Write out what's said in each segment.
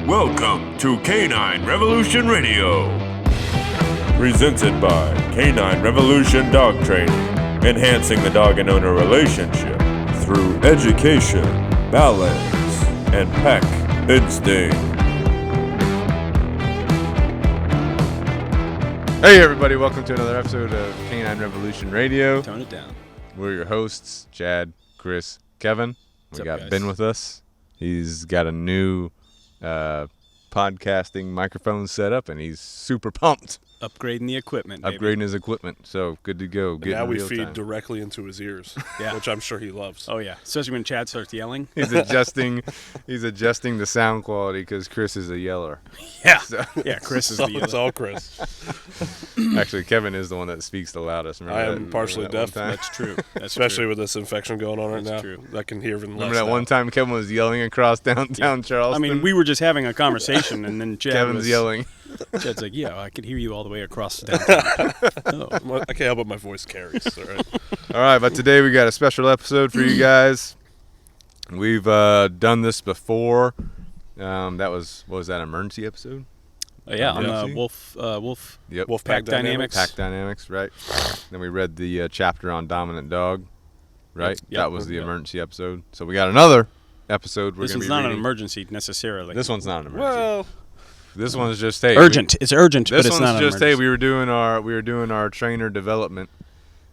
Welcome to Canine Revolution Radio. Presented by Canine Revolution Dog Training, enhancing the dog and owner relationship through education, balance, and pack instinct. Hey everybody, welcome to another episode of Canine Revolution Radio. Tone it down. We're your hosts, Chad, Chris, Kevin. We got guys? Ben with us. He's got a new podcasting microphone set up, and he's super pumped. Upgrading the equipment, baby. Upgrading his equipment, so good to go. Now we feed directly into his ears, Yeah. which I'm sure he loves. Oh, yeah. Especially when Chad starts yelling. He's adjusting the sound quality because Chris is a yeller. Yeah. So, Yeah, Chris is So the it's all Chris. actually, Kevin is the one that speaks the loudest. Remember I that- am remember partially that one deaf. time? That's true. That's Especially true. with this infection going on right That's now. true. I can hear even Remember less that now. one time Kevin was yelling across downtown Charleston? I mean, we were just having a conversation, and then Chad Kevin's was yelling. Chad's like, yeah, I could hear you all the way across the downtown. Oh. I can't help what my voice carries. All right. All right, but today we got a special episode for you guys. We've done this before. What was that, emergency episode? Yeah, on Yeah. the Wolf Yep. Wolf Pack Dynamics. Pack Dynamics, right? Then we read the chapter on Dominant Dog, right? Yep. That was the emergency episode. So we got another episode. This one's not an emergency necessarily. This one's not an emergency. Well, This one's just hey. Urgent. It's urgent, This but it's one's not an just hey. emergency. We were doing our trainer development,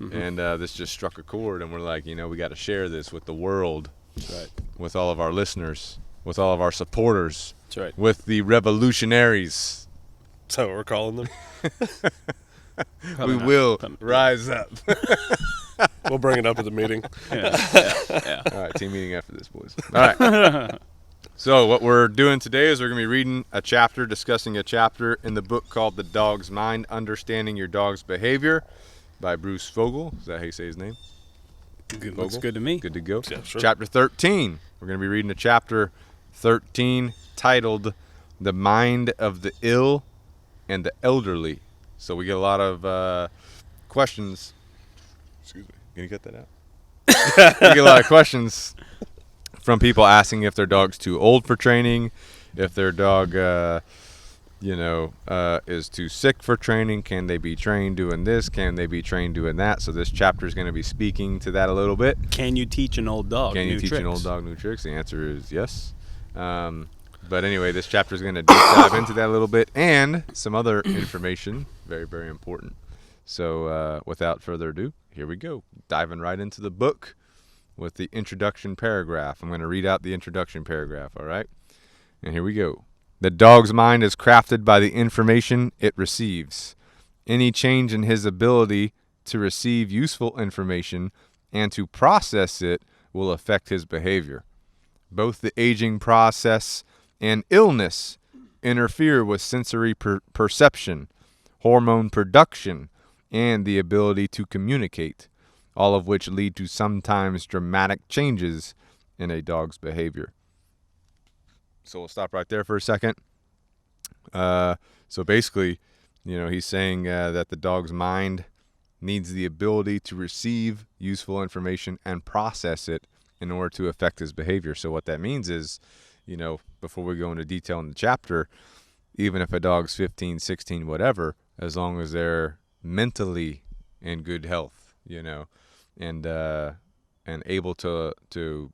and this just struck a chord, and we're like, we got to share this with the world, Right. with all of our listeners, with all of our supporters, That's right. with the revolutionaries. that's what we're calling them. Probably We not. will Probably- rise up. We'll bring it up at the meeting. Yeah. All right, team meeting after this, boys. All right. So what we're doing today is we're going to be reading a chapter, discussing a chapter in the book called The Dog's Mind, Understanding Your Dog's Behavior by Bruce Fogle. Is that how you say his name? Good, looks Fogle? good to me. Good to go. Yeah, sure. Chapter 13. We're going to be reading a chapter 13 titled The Mind of the Ill and the Elderly. So we get a lot of questions. Excuse me. Can you cut that out? We get a lot of questions from people asking if their dog's too old for training, if their dog, is too sick for training. Can they be trained doing this? Can they be trained doing that? So this chapter is going to be speaking to that a little bit. Can you teach an old dog Can you new teach an tricks? old dog new tricks? The answer is yes. But anyway, this chapter is going to deep dive into that a little bit and some other information, very, very important. So without further ado, here we go. Diving right into the book with the introduction paragraph. I'm going to read out the introduction paragraph, all right? And here we go. The dog's mind is crafted by the information it receives. Any change in his ability to receive useful information and to process it will affect his behavior. Both the aging process and illness interfere with sensory perception, hormone production, and the ability to communicate, all of which lead to sometimes dramatic changes in a dog's behavior. So we'll stop right there for a second. So basically, he's saying that the dog's mind needs the ability to receive useful information and process it in order to affect his behavior. So what that means is, before we go into detail in the chapter, even if a dog's 15, 16, whatever, as long as they're mentally in good health, and able to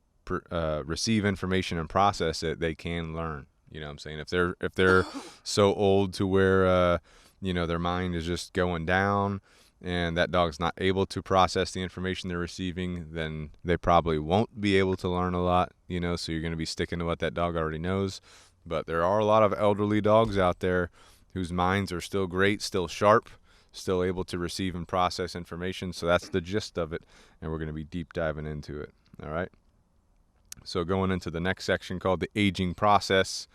receive information and process it, they can learn. You know what I'm saying? If they're so old to where their mind is just going down and that dog's not able to process the information they're receiving, then they probably won't be able to learn a lot, so you're going to be sticking to what that dog already knows. But there are a lot of elderly dogs out there whose minds are still great, still sharp, still able to receive and process information. So that's the gist of it, and we're going to be deep diving into it. All right. So going into the next section called the aging process.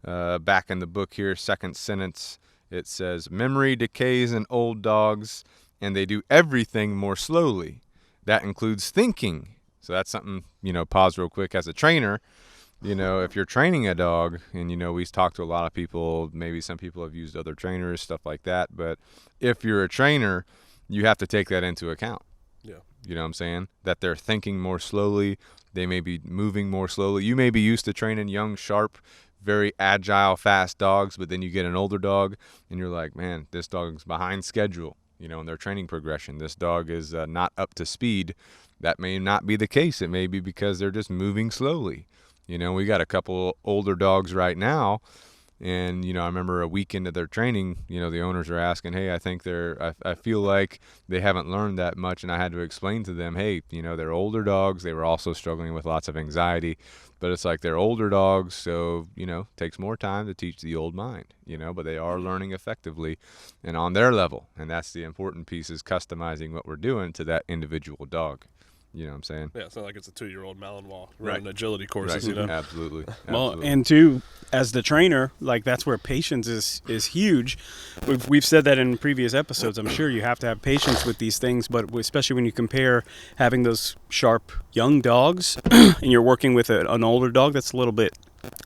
Back in the book here, second sentence, it says, memory decays in old dogs, and they do everything more slowly. That includes thinking. So that's something, pause real quick. As a trainer, if you're training a dog, and, we've talked to a lot of people, maybe some people have used other trainers, stuff like that. But if you're a trainer, you have to take that into account. Yeah. You know what I'm saying? That they're thinking more slowly. They may be moving more slowly. You may be used to training young, sharp, very agile, fast dogs, but then you get an older dog and you're like, man, this dog's behind schedule, you know, in their training progression. This dog is not up to speed. That may not be the case. It may be because they're just moving slowly. You know, we got a couple older dogs right now, and, you know, I remember a week into their training, you know, the owners are asking, hey, I feel like they haven't learned that much. And I had to explain to them, hey, you know, they're older dogs. They were also struggling with lots of anxiety, but it's like they're older dogs. So, you know, it takes more time to teach the old mind, you know, but they are learning effectively and on their level. And that's the important piece, is customizing what we're doing to that individual dog. You know what I'm saying? Yeah, it's not like it's a 2-year-old Malinois running agility courses, Right. you know? Absolutely. Well, Absolutely. and two, as the trainer, like that's where patience is huge. We've said that in previous episodes. I'm sure you have to have patience with these things, but especially when you compare having those sharp young dogs and you're working with an older dog that's a little bit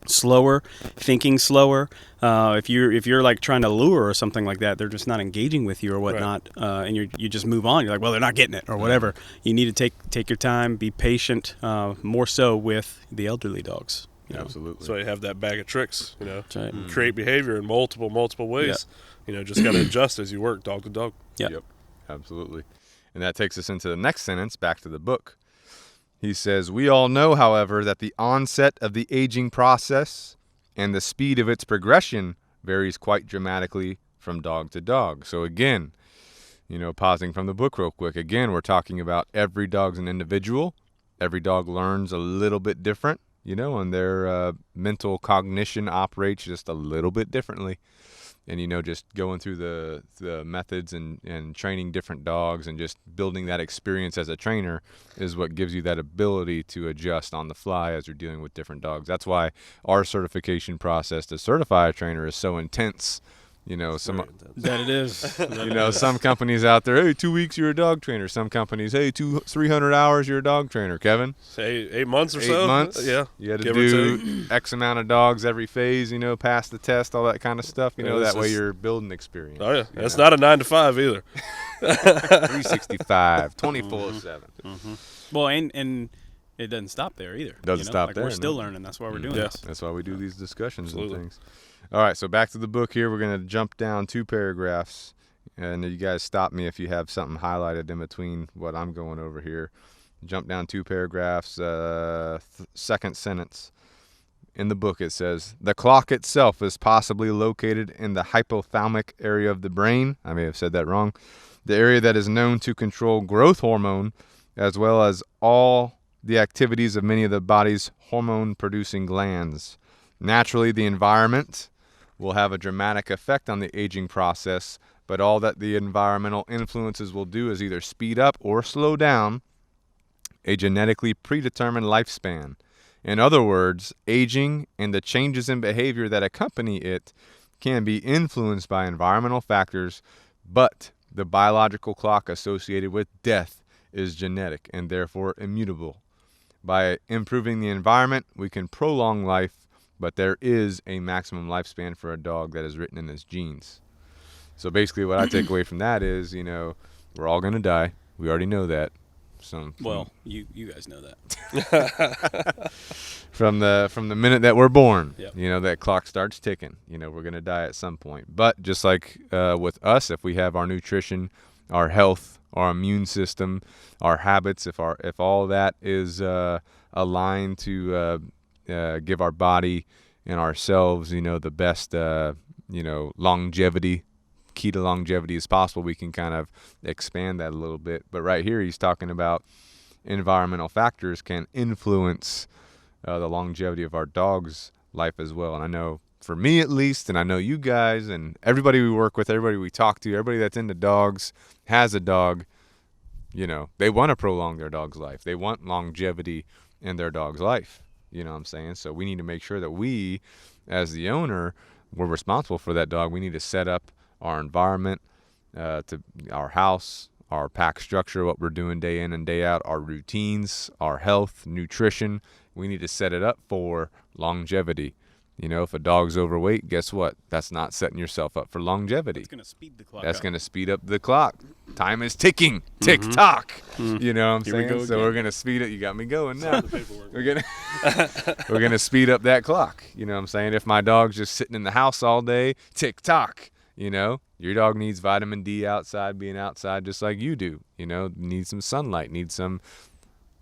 slower, thinking slower. If you're like trying to lure or something like that, they're just not engaging with you or whatnot, and you just move on. You're like, well, they're not getting it or whatever. You need to take your time, be patient, more so with the elderly dogs. You know? Absolutely. So you have that bag of tricks, you know, That's right. create behavior in multiple ways. You know, just got to adjust as you work dog to dog. Yep. Absolutely. And that takes us into the next sentence, back to the book. He says, we all know, however, that the onset of the aging process and the speed of its progression varies quite dramatically from dog to dog. So again, you know, pausing from the book real quick, again, we're talking about every dog's an individual. Every dog learns a little bit different, you know, and their mental cognition operates just a little bit differently. And, you know, just going through the methods and training different dogs and just building that experience as a trainer is what gives you that ability to adjust on the fly as you're dealing with different dogs. That's why our certification process to certify a trainer is so intense. You know, That it is. you know, some companies out there, hey, 2 weeks, you're a dog trainer. Some companies, hey, 300 hours, you're a dog trainer. Kevin? Say 8 months or 8 so. months. Yeah. You had to Give or do X amount of dogs every phase, you know, pass the test, all that kind of stuff. You Yeah, know, this that way is- you're building experience. Oh, yeah. you It's know. not a 9 to 5 either. 365, 24/7. Well, and it doesn't stop there either. Doesn't stop like there, We're still no. learning. That's why we're doing Yeah. this. That's why we do these discussions Absolutely. and things. All right, so back to the book here. We're going to jump down 2 paragraphs. And you guys stop me if you have something highlighted in between what I'm going over here. Jump down 2 paragraphs, second sentence. In the book it says, the clock itself is possibly located in the hypothalamic area of the brain. I may have said that wrong. The area that is known to control growth hormone, as well as all the activities of many of the body's hormone-producing glands. Naturally, the environment will have a dramatic effect on the aging process, but all that the environmental influences will do is either speed up or slow down a genetically predetermined lifespan. In other words, aging and the changes in behavior that accompany it can be influenced by environmental factors, but the biological clock associated with death is genetic and therefore immutable. By improving the environment, we can prolong life, but there is a maximum lifespan for a dog that is written in his genes. So basically what I take away from that is, you know, we're all going to die. We already know that. Well, you guys know that. From the minute that we're born, Yep. you know, that clock starts ticking. You know, we're going to die at some point. But just like with us, if we have our nutrition, our health, our immune system, our habits, if all that is aligned to give our body and ourselves, you know, the best, you know, longevity, key to longevity as possible, we can kind of expand that a little bit. But right here, he's talking about environmental factors can influence the longevity of our dog's life as well. And I know for me at least, and I know you guys and everybody we work with, everybody we talk to, everybody that's into dogs, has a dog, you know, they want to prolong their dog's life. They want longevity in their dog's life. You know what I'm saying? So we need to make sure that we, as the owner, we're responsible for that dog. We need to set up our environment, to our house, our pack structure, what we're doing day in and day out, our routines, our health, nutrition. We need to set it up for longevity. You know, if a dog's overweight, guess what? That's not setting yourself up for longevity. It's going to speed the clock That's up. going to speed up the clock. Time is ticking. Tick tock. You know what I'm Here we saying? go So again. we're going to speed it. You got me going now. The paperwork. We're going to speed up that clock. You know what I'm saying? If my dog's just sitting in the house all day, tick tock. You know, your dog needs vitamin D outside, being outside just like you do. You know, needs some sunlight, needs some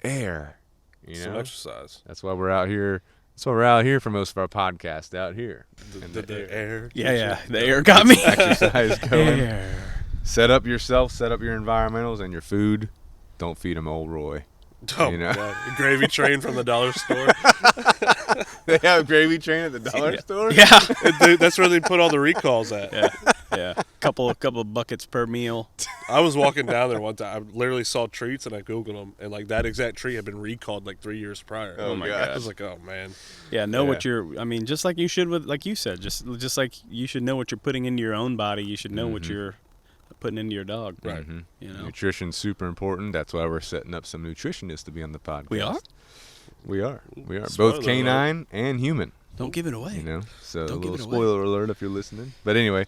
air. You Some know, exercise. that's why we're out here. That's why we're out here for most of our podcasts out here. The air. Yeah. The air got me. Exercise going. Air. Set up yourself, set up your environmentals and your food. Don't feed them old Roy. Oh, You know? my God. A gravy train from the dollar store. They have gravy train at the dollar store? Yeah. That's where they put all the recalls at. Yeah. Couple of buckets per meal. I was walking down there one time. I literally saw treats and I Googled them. And like that exact treat had been recalled like 3 years prior. Oh, my I gosh. was like, oh, man. Yeah, know Yeah. what you're. I mean, just like you should with, like you said, just like you should know what you're putting into your own body. You should know what you're putting into your dog. Right. You know. Nutrition's super important. That's why we're setting up some nutritionists to be on the podcast. We are? We are. We are. Spoiler Both canine and human. Don't give it away. You know, so Don't a give little it away. spoiler alert if you're listening. But anyway,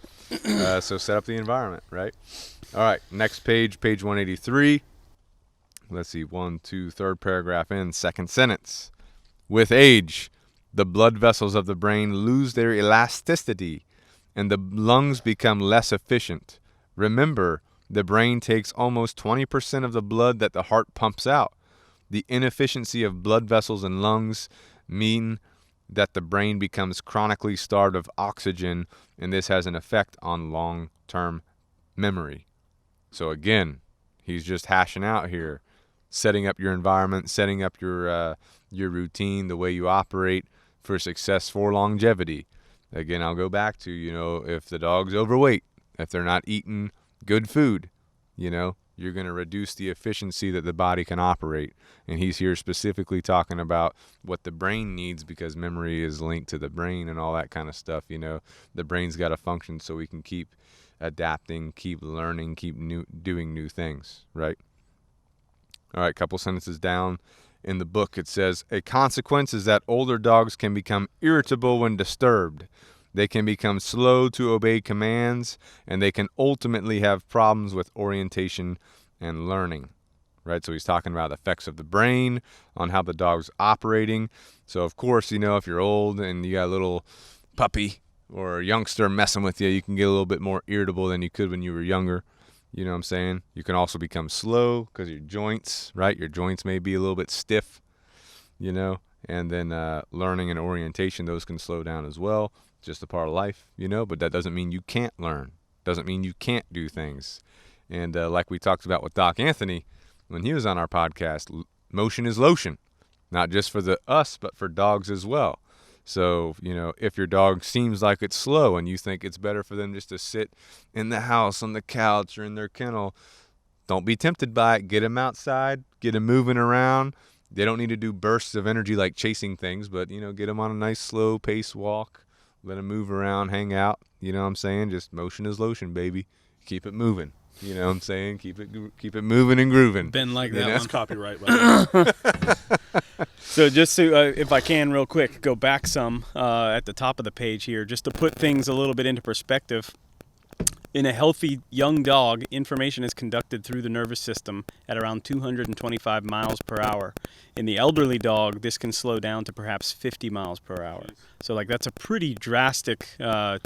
so set up the environment, right? All right, next page 183. Let's see, third paragraph in, second sentence. With age, the blood vessels of the brain lose their elasticity and the lungs become less efficient. Remember, the brain takes almost 20% of the blood that the heart pumps out. The inefficiency of blood vessels and lungs mean that the brain becomes chronically starved of oxygen, and this has an effect on long-term memory. So again, he's just hashing out here, setting up your environment, setting up your routine, the way you operate for success, for longevity. Again, I'll go back to, you know, if the dog's overweight, if they're not eating good food, you know, you're going to reduce the efficiency that the body can operate. And he's here specifically talking about what the brain needs, because memory is linked to the brain and all that kind of stuff. You know, the brain's got to function so we can keep adapting, keep learning, keep doing new things, right? All right, couple sentences down in the book, it says, a consequence is that older dogs can become irritable when disturbed. They can become slow to obey commands, and they can ultimately have problems with orientation and learning, right? So he's talking about the effects of the brain on how the dog's operating. So, of course, you know, if you're old and you got a little puppy or a youngster messing with you, you can get a little bit more irritable than you could when you were younger. You know what I'm saying? You can also become slow because your joints, right? Your joints may be a little bit stiff, you know, and then learning and orientation, those can slow down as well. Just a part of life, you know, but that doesn't mean you can't learn. Doesn't mean you can't do things. And like we talked about with Doc Anthony when he was on our podcast, motion is lotion, not just for us, but for dogs as well. So, you know, if your dog seems like it's slow and you think it's better for them just to sit in the house on the couch or in their kennel, don't be tempted by it. Get them outside, get them moving around. They don't need to do bursts of energy like chasing things, but, you know, get them on a nice slow pace walk. Let them move around, hang out. You know what I'm saying? Just motion is lotion, baby. Keep it moving. You know what I'm saying? Keep it moving and grooving. Been like that That's one. copyright. Right. So just to, if I can real quick, go back some at the top of the page here, just to put things a little bit into perspective. In a healthy young dog, information is conducted through the nervous system at around 225 miles per hour. In the elderly dog, this can slow down to perhaps 50 miles per hour. So like that's a pretty drastic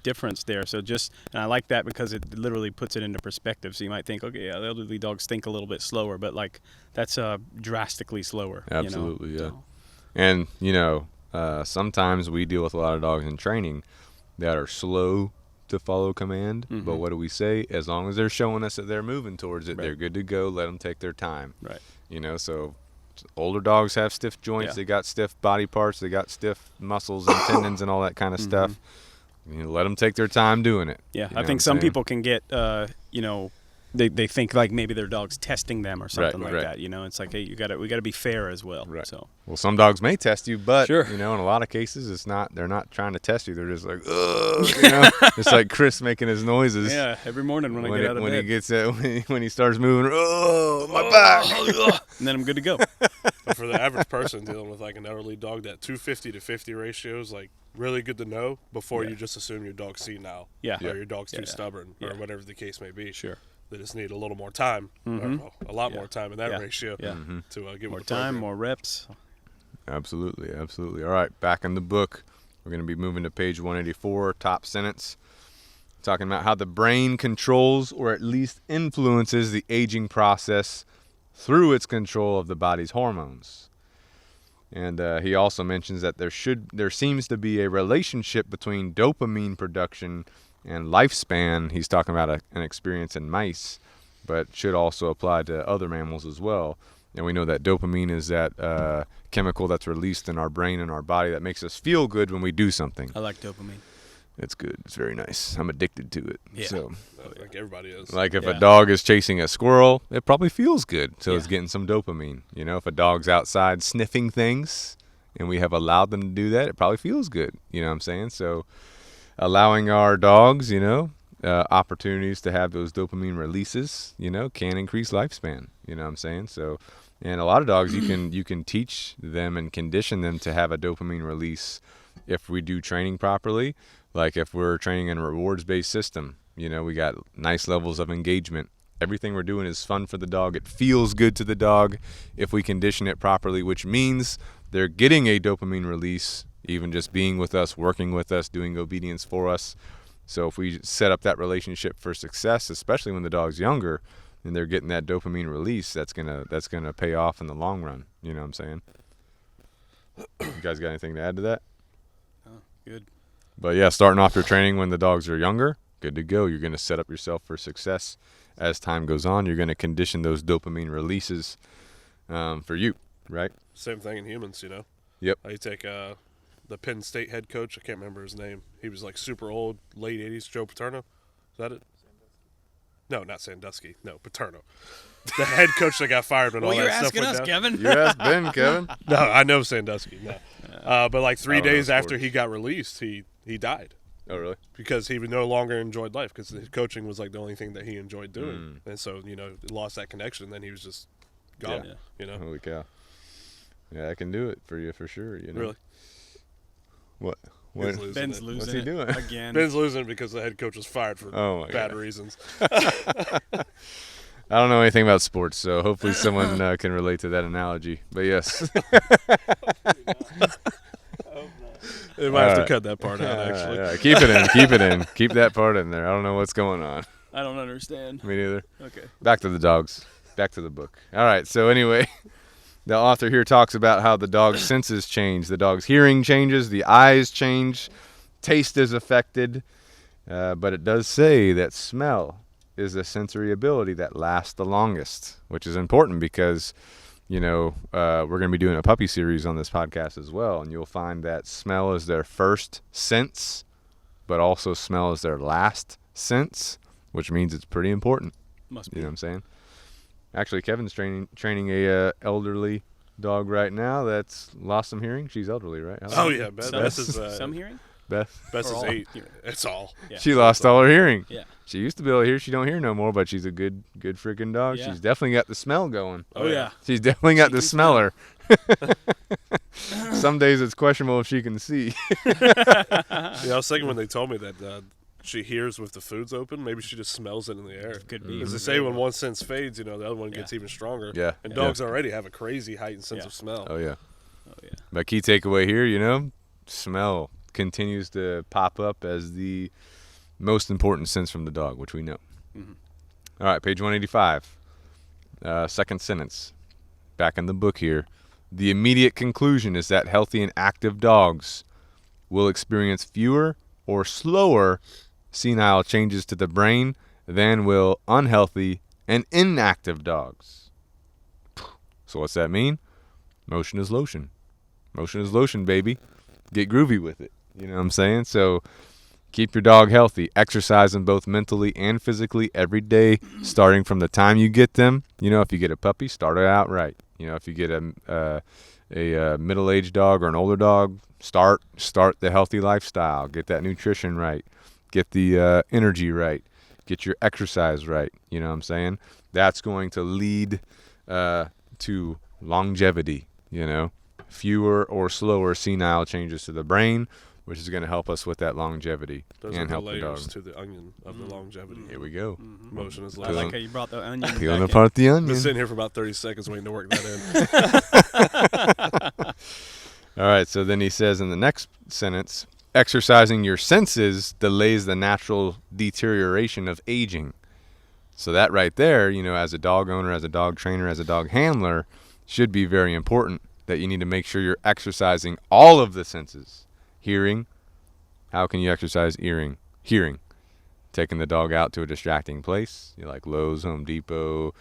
difference there. So and I like that because it literally puts it into perspective. So you might think, okay, yeah, the elderly dogs think a little bit slower, but like that's drastically slower. Absolutely, you know? yeah. So, And, you know, sometimes we deal with a lot of dogs in training that are slow to follow command. Mm-hmm. But what do we say? As long as they're showing us that they're moving towards it, Right. they're good to go. Let them take their time. right. You know, so older dogs have stiff joints. Yeah. They got stiff body parts. They got stiff muscles and tendons and all that kind of stuff. You know, let them take their time doing it. Yeah, You know I what think I'm some saying? people can get, you know, they think like maybe their dog's testing them or something like right. that. You know, it's like, hey, we got to be fair as well. Right. So Well, some dogs may test you, but Sure. you know, in a lot of cases, they're not trying to test you. They're just like, ugh, you know, it's like Chris making his noises. yeah, every morning when I get out of when bed, he gets when he starts moving, oh, my back. and then I'm good to go. for the average person dealing with like an elderly dog, that 250 to 50 ratio is like really good to know before you just assume your dog's senile, Yeah. or your dog's too stubborn, or Yeah. whatever the case may be. Sure. They just need a little more time, or a lot more time in that Yeah. ratio Yeah. to get More with the time, program. more reps. Absolutely, absolutely. All right, back in the book. We're going to be moving to page 184, top sentence. Talking about how the brain controls or at least influences the aging process through its control of the body's hormones. And he also mentions that there seems to be a relationship between dopamine production and lifespan. He's talking about an experience in mice, but should also apply to other mammals as well. And we know that dopamine is that chemical that's released in our brain and our body that makes us feel good when we do something. I like dopamine. It's good. It's very nice. I'm addicted to it. Yeah. So, Like everybody is. like if Yeah. a dog is chasing a squirrel, it probably feels good. So it's Yeah. getting some dopamine. You know, if a dog's outside sniffing things and we have allowed them to do that, it probably feels good. You know what I'm saying? So allowing our dogs, opportunities to have those dopamine releases, can increase lifespan. You know what I'm saying? So, and a lot of dogs, you can teach them and condition them to have a dopamine release if we do training properly. Like if we're training in a rewards-based system, we got nice levels of engagement. Everything we're doing is fun for the dog. It feels good to the dog if we condition it properly, which means they're getting a dopamine release, even just being with us, working with us, doing obedience for us. So if we set up that relationship for success, especially when the dog's younger, and they're getting that dopamine release, that's gonna pay off in the long run. You know what I'm saying? You guys got anything to add to that? Oh, good. But yeah, starting off your training when the dogs are younger, good to go. You're going to set up yourself for success as time goes on. You're going to condition those dopamine releases for you, right? Same thing in humans, Yep. You take the Penn State head coach. I can't remember his name. He was like super old, late 80s. Joe Paterno. Is that it? No, not Sandusky. No, Paterno. The head coach that got fired when all Well, you're that stuff asking went us, down. Kevin. You asked Ben, Kevin. No, I know Sandusky. No. But like 3 I don't know days after sports. he got released, he died. Oh, really? Because he no longer enjoyed life, because his coaching was like the only thing that he enjoyed doing. And so, lost that connection, then he was just gone, Holy cow. Yeah, I can do it for you for sure. Really? What? He's losing Ben's it. losing What's he it doing? again. Ben's losing because the head coach was fired for Oh, my bad God. reasons. I don't know anything about sports, so hopefully someone can relate to that analogy. But yes. They might have to Alright. cut that part out, actually. Yeah, keep it in. Keep it in. Keep that part in there. I don't know what's going on. I don't understand. Me neither. Okay. Back to the dogs. Back to the book. All right. So anyway, the author here talks about how the dog's senses change. The dog's hearing changes. The eyes change. Taste is affected. But it does say that smell is a sensory ability that lasts the longest, which is important because, we're going to be doing a puppy series on this podcast as well. And you'll find that smell is their first sense, but also smell is their last sense, which means it's pretty important. Must be. You know what I'm saying? Actually, Kevin's training a elderly dog right now that's lost some hearing. She's elderly, right? Oh, yeah. Beth Some, is, some hearing? Beth. Beth Or is all? 8. It's all. Yeah. She lost all her hearing. Yeah. She used to be able to hear. She don't hear no more, but she's a good freaking dog. Yeah. She's definitely got the smell going. Oh, yeah. She's definitely got She the can smeller. Some days it's questionable if she can see. Yeah, I was thinking when they told me that she hears with the food's open, maybe she just smells it in the air. Could be. Because they say when one sense fades, the other one gets even stronger. Yeah. And Yeah. dogs already have a crazy heightened sense Yeah. of smell. Oh yeah. Oh, yeah. My key takeaway here, smell continues to pop up as the most important sense from the dog, which we know. Mm-hmm. All right, page 185. Second sentence. Back in the book here. The immediate conclusion is that healthy and active dogs will experience fewer or slower senile changes to the brain than will unhealthy and inactive dogs. So what's that mean? Motion is lotion. Motion is lotion, baby. Get groovy with it. You know what I'm saying? So keep your dog healthy. Exercise them both mentally and physically every day, starting from the time you get them. If you get a puppy, start it out right. If you get a middle-aged dog or an older dog, start the healthy lifestyle. Get that nutrition right. Get the energy right. Get your exercise right. You know what I'm saying? That's going to lead to longevity. fewer or slower senile changes to the brain, which is going to help us with that longevity Those and are the help the dog. layers to the onion of the longevity. Here we go. Motion is I layers. like how you brought the onion back Peeling in. apart the I've onion. been sitting here for about 30 seconds waiting to work that in. All right, so then he says in the next sentence, exercising your senses delays the natural deterioration of aging. So that right there, as a dog owner, as a dog trainer, as a dog handler, should be very important, that you need to make sure you're exercising all of the senses. Hearing. How can you exercise hearing? Taking the dog out to a distracting place, like Lowe's, Home Depot,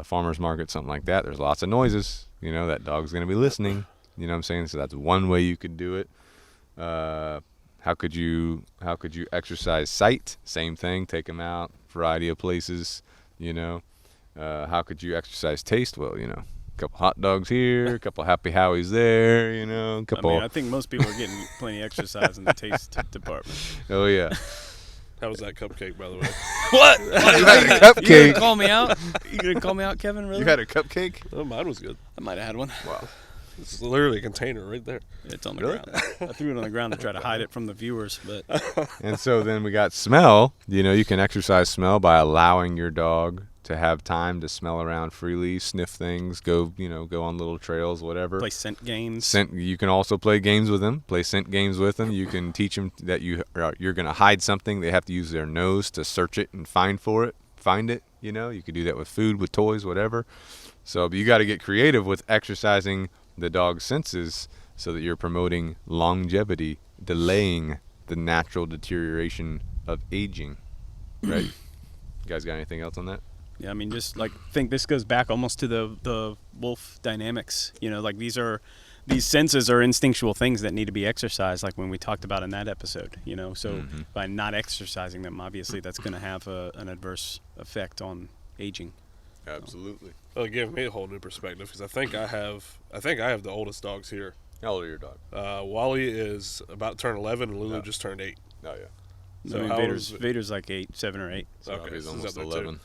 farmer's market, something like that. There's lots of noises. That dog's going to be listening. You know what I'm saying? So that's one way you could do it. How could you exercise sight? Same thing. Take them out, variety of places. How could you exercise taste? Well, a couple hot dogs here, a couple Happy Howies there. A couple. I think most people are getting plenty of exercise in the taste department. Oh yeah. How was that cupcake, by the way? What? You had a You cupcake. gonna call me out? You gonna call me out, Kevin? Really? You had a cupcake? Oh, mine was good. I might have had one. Wow. It's literally a container right there. It's on the Really? ground. I threw it on the ground to try to hide it from the viewers, but And so then we got smell. You can exercise smell by allowing your dog to have time to smell around freely, sniff things, go on little trails, whatever. play scent games. Scent. You can also play games with them. Play scent games with them. You can teach them that you're going to hide something. They have to use their nose to search it and find it. You could do that with food, with toys, whatever. So you got to get creative with exercising the dog's senses so that you're promoting longevity, delaying the natural deterioration of aging. Right? You guys got anything else on that? Yeah, I mean, just think this goes back almost to the wolf dynamics. These senses are instinctual things that need to be exercised, like when we talked about in that episode. So by not exercising them, obviously that's going to have an adverse effect on aging. Absolutely. Well, it gave me a whole new perspective because I think I have the oldest dogs here. How old are your dog? Wally is about to turn 11, and Lulu just turned 8. Oh yeah. So I mean, how old is Vader's like 7 or 8. So Okay, he's so he's almost up there, too. 11.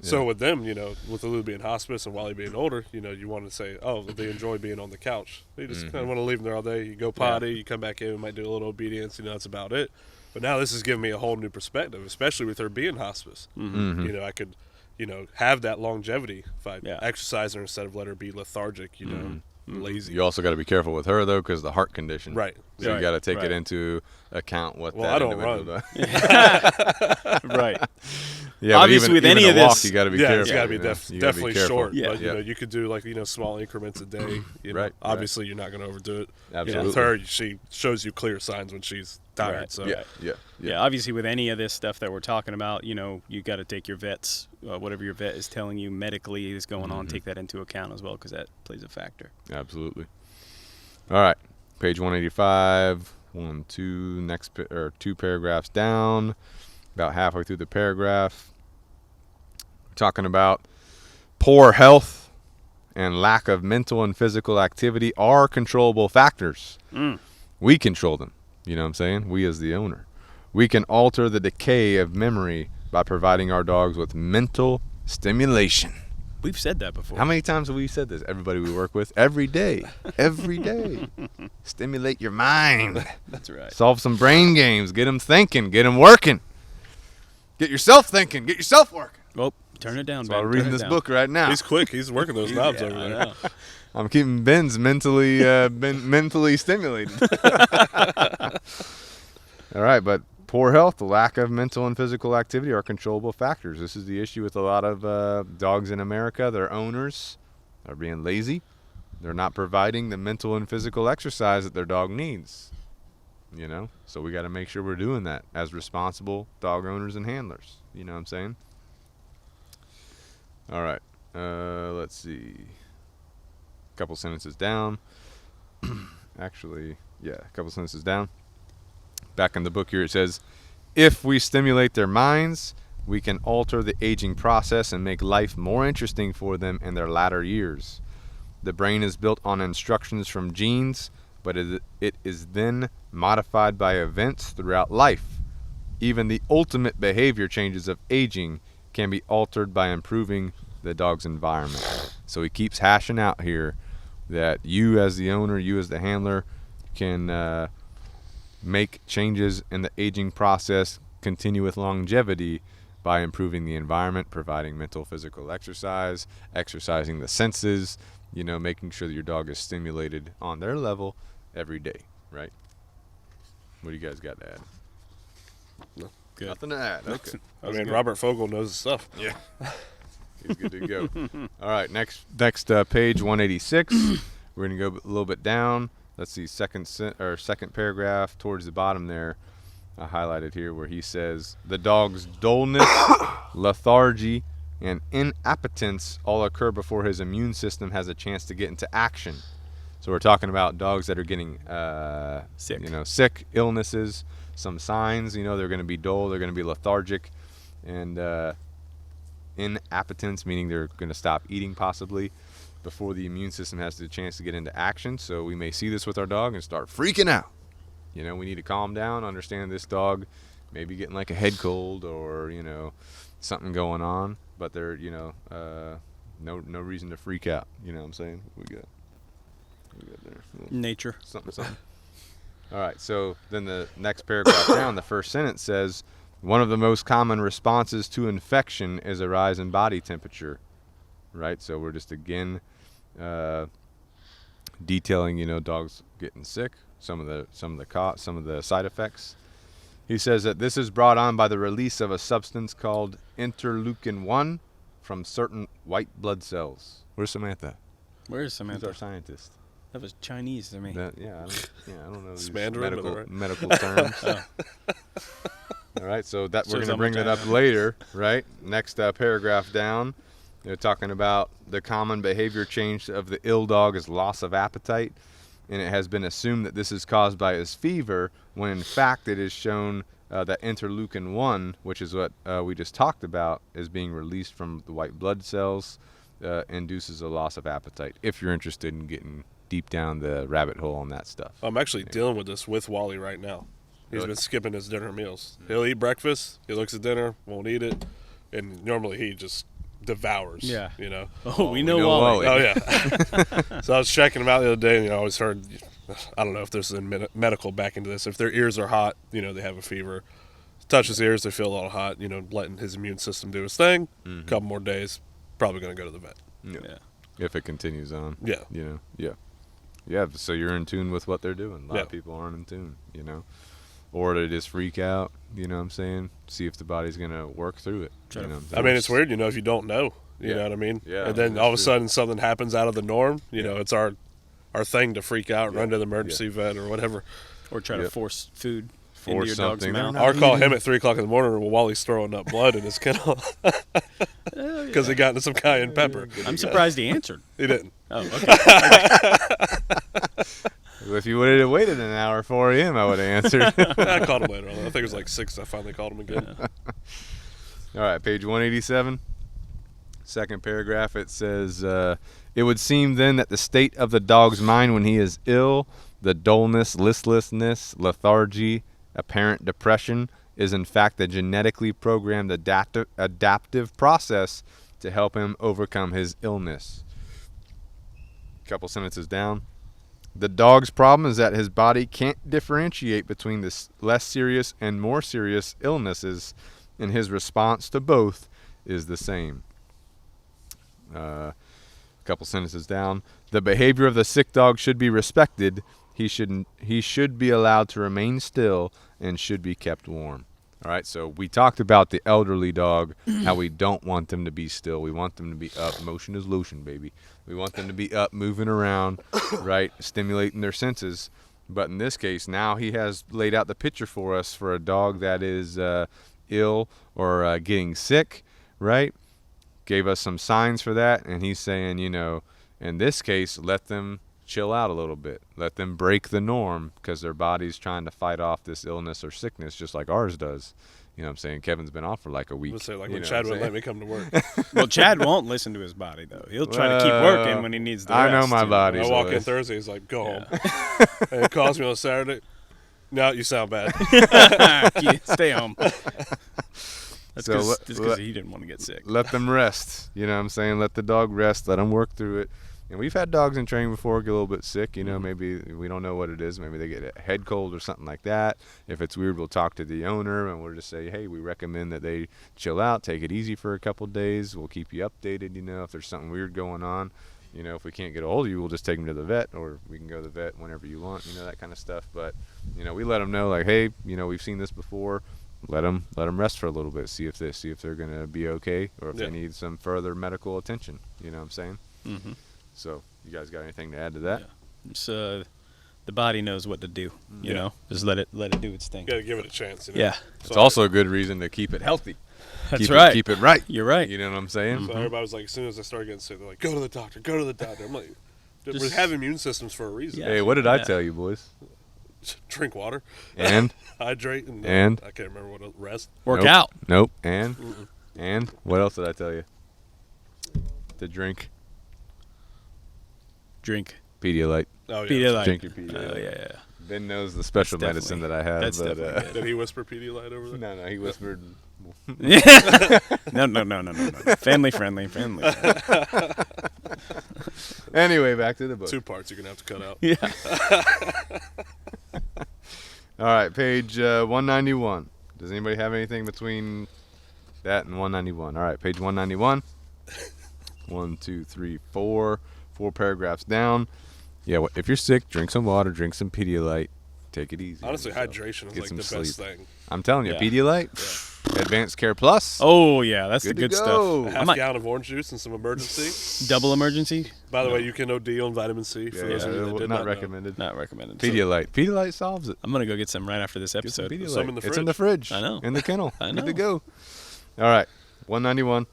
So with them, with Lulu being hospice and Wally being older, you want to say, oh, they enjoy being on the couch. You just kind of want to leave them there all day. You go potty, you come back in, we might do a little obedience. That's about it. But now this has given me a whole new perspective, especially with her being hospice. I could, have that longevity if I exercise her instead of let her be lethargic, lazy. You also got to be careful with her though, because the heart condition. Right. So you got to take Right. it into account. What? Well, that I don't individual run. does. Right. Yeah, Obviously, but with even any a of walk, this- you got to be Yeah, careful. it's got to be you gotta be definitely careful. short. Yeah. But, you could do small increments a day. Right. Obviously, you're not going to overdo it. Absolutely. With her, she shows you clear signs when she's tired. Right. So Yeah, obviously with any of this stuff that we're talking about, you got to take your vets, whatever your vet is telling you medically is going on, take that into account as well, because that plays a factor. Absolutely. All right, page 185. 2 paragraphs down, about halfway through the paragraph. We're talking about poor health and lack of mental and physical activity are controllable factors. We control them. You know what I'm saying? We as the owner. We can alter the decay of memory by providing our dogs with mental stimulation. We've said that before. How many times have we said this? Everybody we work with, every day. Every day. Stimulate your mind. That's right. Solve some brain games. Get them thinking. Get them working. Get yourself thinking. Get yourself working. Oh, turn it down, That's why Ben. we're reading Turn it this down. book right now. he's quick. He's working those knobs over I there. know. I'm keeping Ben's mentally mentally stimulated. All right, but poor health, the lack of mental and physical activity are controllable factors. This is the issue with a lot of dogs in America. Their owners are being lazy. They're not providing the mental and physical exercise that their dog needs. So we got to make sure we're doing that as responsible dog owners and handlers. You know what I'm saying? All right, let's see. A couple sentences down. Actually, yeah, a couple sentences down. Back in the book here it says, if we stimulate their minds, we can alter the aging process and make life more interesting for them in their latter years. The brain is built on instructions from genes, but it is then modified by events throughout life. Even the ultimate behavior changes of aging can be altered by improving the dog's environment. So he keeps hashing out here that you as the owner, you as the handler, can make changes in the aging process, continue with longevity by improving the environment, providing mental, physical exercise, exercising the senses, making sure that your dog is stimulated on their level every day, right? What do you guys got to add? No. Good. Nothing to add. Okay. I mean, Robert Fogle knows his stuff. Yeah. He's good to go. All right, next page 186. We're going to go a little bit down. Let's see, second paragraph towards the bottom there. I highlighted here where he says, the dog's dullness, lethargy, and inappetence all occur before his immune system has a chance to get into action. So we're talking about dogs that are getting sick, illnesses, some signs, they're going to be dull, they're going to be lethargic, and inappetence, meaning they're going to stop eating possibly before the immune system has the chance to get into action. So we may see this with our dog and start freaking out. We need to calm down, understand this dog may be getting like a head cold or, something going on, but they're, no reason to freak out. You know what I'm saying? We got there. Nature. Something. All right, so then the next paragraph down, the first sentence says, one of the most common responses to infection is a rise in body temperature, right? So we're just, again, detailing, dogs getting sick, some of the side effects. He says that this is brought on by the release of a substance called interleukin-1 from certain white blood cells. Where's Samantha? Where's Samantha? Who's our scientist? That was Chinese to me. I don't know these Mandarin, medical terms. All right, so that we're going to bring that up later, right? Next paragraph down, they're talking about the common behavior change of the ill dog is loss of appetite, and it has been assumed that this is caused by his fever, when in fact it is shown that interleukin-1, which is what we just talked about, is being released from the white blood cells, induces a loss of appetite, if you're interested in getting deep down the rabbit hole on that stuff. I'm actually dealing with this with Wally right now. He's been skipping his dinner meals. He'll eat breakfast, he looks at dinner, won't eat it, and normally he just devours. Yeah. Oh, we know Wally. Oh, yeah. So I was checking him out the other day, and I always heard, I don't know if there's a medical back into this, if their ears are hot, they have a fever. Touch his ears, they feel a little hot, letting his immune system do his thing. A couple more days, probably going to go to the vet. Yeah. If it continues on. Yeah. Yeah, so you're in tune with what they're doing. A lot of people aren't in tune, Or they just freak out, you know what I'm saying? See if the body's going to work through it. I mean, it's weird, if you don't know. You know what I mean? Yeah. And then all of a sudden something happens out of the norm. It's our thing to freak out and run to the emergency vet or whatever. Or try to force food into your dog's mouth. Or call him at 3 o'clock in the morning while he's throwing up blood in his kennel. Because he got into some cayenne pepper. I'm surprised he answered. He didn't. Oh, okay. If you would have waited an hour for him, I would have answered. I called him later on. I think it was like 6. I finally called him again. All right, page 187. Second paragraph, it says, it would seem then that the state of the dog's mind when he is ill, the dullness, listlessness, lethargy, apparent depression, is in fact a genetically programmed adaptive process to help him overcome his illness. A couple sentences down. The dog's problem is that his body can't differentiate between the less serious and more serious illnesses, and his response to both is the same. A couple sentences down. The behavior of the sick dog should be respected. He should be allowed to remain still and should be kept warm. All right, so we talked about the elderly dog, how we don't want them to be still. We want them to be up. Motion is lotion, baby. We want them to be up, moving around, right, stimulating their senses. But in this case, now he has laid out the picture for us for a dog that is ill or getting sick, right? Gave us some signs for that, and he's saying, in this case, let them chill out a little bit. Let them break the norm because their body's trying to fight off this illness or sickness just like ours does. You know what I'm saying? Kevin's been off for like a week. Let's say when Chad wouldn't let me come to work. Well, Chad won't listen to his body, though. He'll try to keep working when he needs the rest. I know my body. I walk in Thursday, he's like, go home. And he calls me on Saturday. No, you sound bad. Stay home. That's because he didn't want to get sick. Let them rest. You know what I'm saying? Let the dog rest. Let them work through it. And we've had dogs in training before get a little bit sick. Maybe we don't know what it is. Maybe they get a head cold or something like that. If it's weird, we'll talk to the owner and we'll just say, hey, we recommend that they chill out, take it easy for a couple days. We'll keep you updated, if there's something weird going on. If we can't get a hold of you, we'll just take them to the vet, or we can go to the vet whenever you want, that kind of stuff. But, we let them know, like, hey, we've seen this before. Let them rest for a little bit, see if they're going to be okay, or if they need some further medical attention. You know what I'm saying? Mm-hmm. So, you guys got anything to add to that? Yeah. It's, the body knows what to do. You know, just let it do its thing. You got to give it a chance. Yeah. It's also a good reason to keep it healthy. That's right. Keep it right. You're right. You know what I'm saying? So everybody was like, as soon as I started getting sick, they're like, go to the doctor, go to the doctor. I'm like, we have immune systems for a reason. Yeah. Hey, what did I tell you, boys? Drink water. And? Hydrate. And? I can't remember what else. Rest. Work Nope. out. Nope. And? And? What else did I tell you? To drink Drink. Pedialyte. Oh, yeah. Pedialyte. Drink your Pedialyte. Oh, yeah. Ben knows the special That's medicine that definitely- I have. that's but, definitely good. Did he whisper Pedialyte over there? No, he whispered. Yeah. No. Family friendly. Anyway, back to the book. 2 parts you're going to have to cut out. Yeah. All right, page 191. Does anybody have anything between that and 191? All right, page 191. 1, 2, 3, 4. 4 paragraphs down. Yeah, if you're sick, drink some water, drink some Pedialyte. Take it easy. Honestly, on yourself. hydration is Get like some the sleep. best thing. I'm telling you, Yeah. Pedialyte, Advanced Care Plus. Oh, yeah. That's the Good to good go. stuff. Half I might gallon of orange juice and some emergency. double emergency. By the way, you can OD on vitamin C. For those of you that did not not know. recommended. Not recommended. Pedialyte. Pedialyte solves it. I'm going to go get some right after this Get some episode. Pedialyte. Some in the It's in the fridge. I know. In the kennel. I Good to know. go. All right. 191.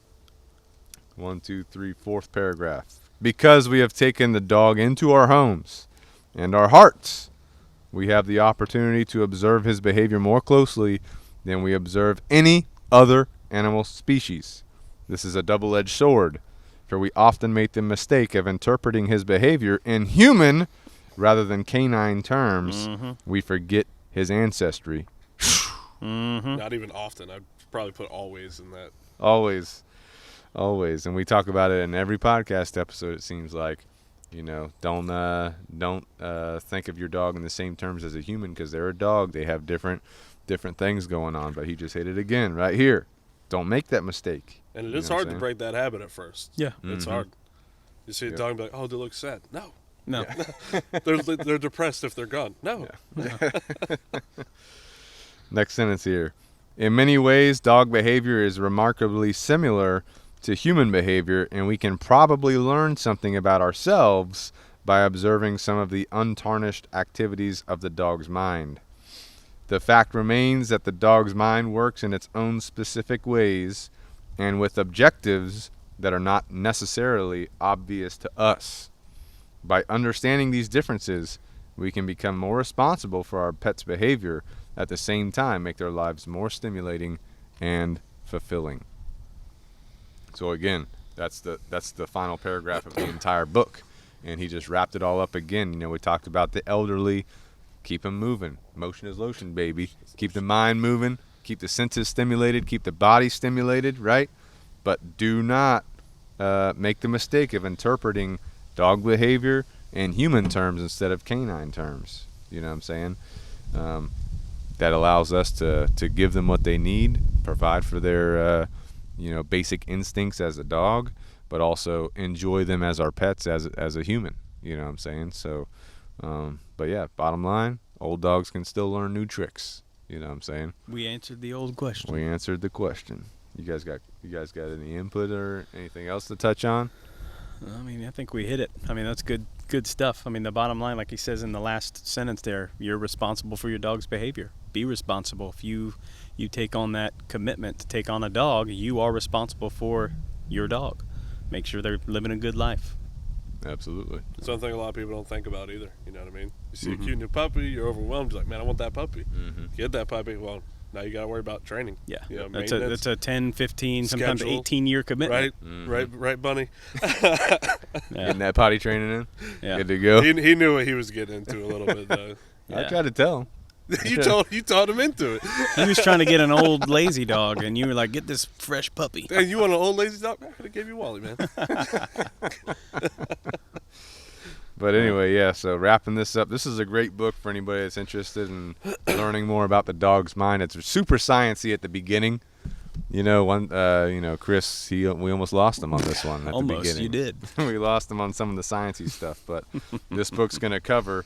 1, 2, 3, 4th paragraph. Because we have taken the dog into our homes and our hearts, we have the opportunity to observe his behavior more closely than we observe any other animal species. This is a double-edged sword, for we often make the mistake of interpreting his behavior in human rather than canine terms. We forget his ancestry. Not even often. I'd probably put always in that. Always. And we talk about it in every podcast episode, it seems like. Don't think of your dog in the same terms as a human, because they're a dog. They have different things going on. But he just hit it again right here. Don't make that mistake. And it You is know what hard I'm to saying? break that habit at first. Yeah. It's hard. You see a Yeah. dog and be like, oh, they look sad. No. No. They're depressed if they're gone. No. Next sentence here. In many ways, dog behavior is remarkably similar to human behavior, and we can probably learn something about ourselves by observing some of the untarnished activities of the dog's mind. The fact remains that the dog's mind works in its own specific ways and with objectives that are not necessarily obvious to us. By understanding these differences, we can become more responsible for our pet's behavior, at the same time make their lives more stimulating and fulfilling. So again, that's the final paragraph of the entire book, and he just wrapped it all up again. We talked about the elderly. Keep them moving. Motion is lotion, baby. Keep the mind moving. Keep the senses stimulated. Keep the body stimulated, right? But do not make the mistake of interpreting dog behavior in human terms instead of canine terms. You know what I'm saying? That allows us to give them what they need, provide for their basic instincts as a dog, but also enjoy them as our pets as a human. You know what I'm saying? So, but yeah, bottom line, old dogs can still learn new tricks. You know what I'm saying? We answered the old question. We answered the question. You guys got any input or anything else to touch on? I mean, I think we hit it. I mean, that's good stuff. I mean, the bottom line, like he says in the last sentence there, you're responsible for your dog's behavior. Be responsible. If you take on that commitment to take on a dog, you are responsible for your dog. Make sure they're living a good life. Absolutely. Something a lot of people don't think about either. You know what I mean? You see a cute new puppy, you're overwhelmed. You're like, man, I want that puppy. Get that puppy. Well, now you got to worry about training. Yeah. You know, That's maintenance, a 10, 15, sometimes schedule, 18-year commitment. right, Bunny. Yeah. Getting that potty training in. Yeah. Good to go. He knew what he was getting into a little bit, though. I Yeah. tried to tell him. You taught him into it. He was trying to get an old lazy dog, and you were like, get this fresh puppy. And you want an old lazy dog? I could have gave you Wally, man. But anyway, yeah, so wrapping this up, this is a great book for anybody that's interested in learning more about the dog's mind. It's super sciencey at the beginning. Chris, we almost lost him on this one at the beginning. Almost, you did. We lost him on some of the sciencey stuff, but this book's going to cover.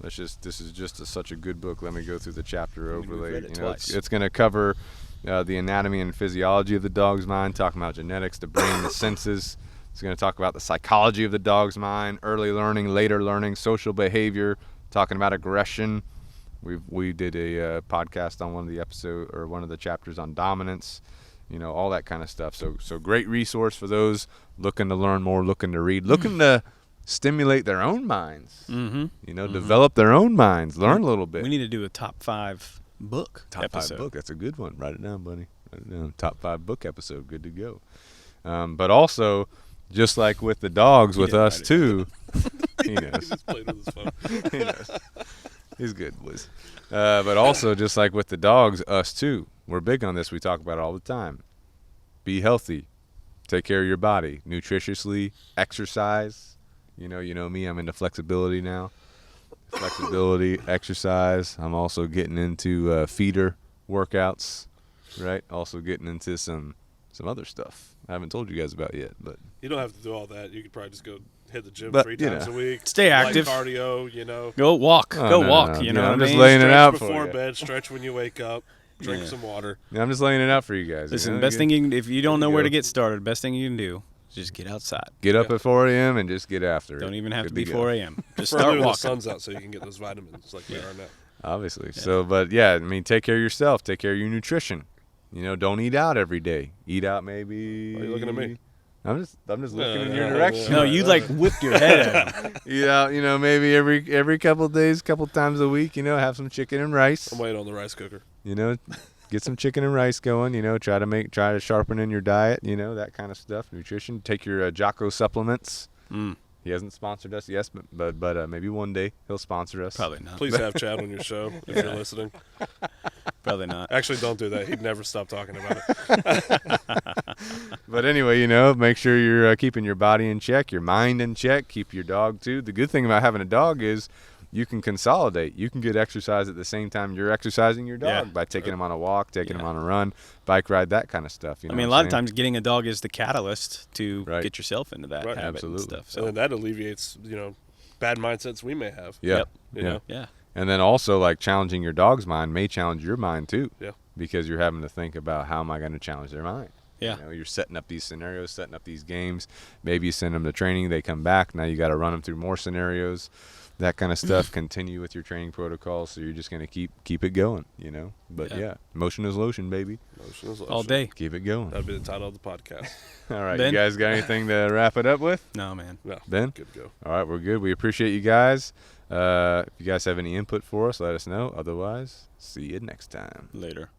This is just such a good book. Let me go through the chapter overlay. It's going to cover the anatomy and physiology of the dog's mind, talking about genetics, the brain, the senses. It's going to talk about the psychology of the dog's mind, early learning, later learning, social behavior, talking about aggression. We did a podcast on one of the chapters on dominance, all that kind of stuff. So great resource for those looking to learn more, looking to read, looking to stimulate their own minds. Develop their own minds, learn a little bit. We need to do a top 5 book Top episode. 5 book. That's a good one. Write it down, buddy. Write it down. Top 5 book episode. Good to go. But also, just like with the dogs, with us too. He knows. He just played with his phone. He knows. He's good, boys. But also, just like with the dogs, us too. We're big on this. We talk about it all the time. Be healthy. Take care of your body. Nutritiously. Exercise. You know me. I'm into flexibility now. Flexibility, exercise. I'm also getting into feeder workouts. Right? Also getting into some other stuff I haven't told you guys about yet. But You don't have to do all that. You could probably just go hit the gym But, 3 you times know. a week. Stay light active. cardio, Go walk. Oh, Go no, walk. no, You no, know I'm what I just mean? laying it Stretch out for before you. bed, stretch when you wake up, drink some water. Yeah, I'm just laying it out for you guys. Listen, you know? best thing if you don't know where go. to get started, best thing you can do is just get outside. Get up at 4 a.m. and just get after it. Don't even have Good to be go. 4 a.m. Just Preferably start when the walking. sun's out so you can get those vitamins like we are now. Obviously. So, but yeah, I mean, take care of yourself. Take care of your nutrition. Don't eat out every day. Eat out maybe. Why are you looking at me? I'm just looking in your yeah, direction. No, you like whipped your head at him. Eat out, maybe every couple of days, couple times a week, have some chicken and rice. I'm waiting on the rice cooker. Get some chicken and rice going, try to sharpen in your diet, that kind of stuff. Nutrition. Take your Jocko supplements. He hasn't sponsored us, yes, but maybe one day he'll sponsor us. Probably not. Please have Chad on your show if you're listening. Probably not. Actually, don't do that. He'd never stop talking about it. But anyway, make sure you're keeping your body in check, your mind in check, keep your dog too. The good thing about having a dog is you can consolidate. You can get exercise at the same time you're exercising your dog by taking him on a walk, taking him on a run, bike ride, that kind of stuff. I mean, a lot of times getting a dog is the catalyst to Right. get yourself into that Right. habit Absolutely. and stuff. So So then that alleviates, bad mindsets we may have. Yeah. Yep. You Yeah. know? yeah, And then also, like, challenging your dog's mind may challenge your mind too. Yeah. Because you're having to think about, how am I going to challenge their mind? yeah. You're setting up these scenarios, setting up these games. Maybe you send them to training, they come back. Now you got to run them through more scenarios, that kind of stuff. Continue with your training protocols. So you're just going to keep it going, But Yeah. motion is lotion, baby. Motion is All lotion. day. Keep it going. That'd be the title of the podcast. All right, Ben? you guys got anything to wrap it up with? No, man. No, Ben? good to go. All right, we're good. We appreciate you guys. If you guys have any input for us, let us know. Otherwise, see you next time. Later.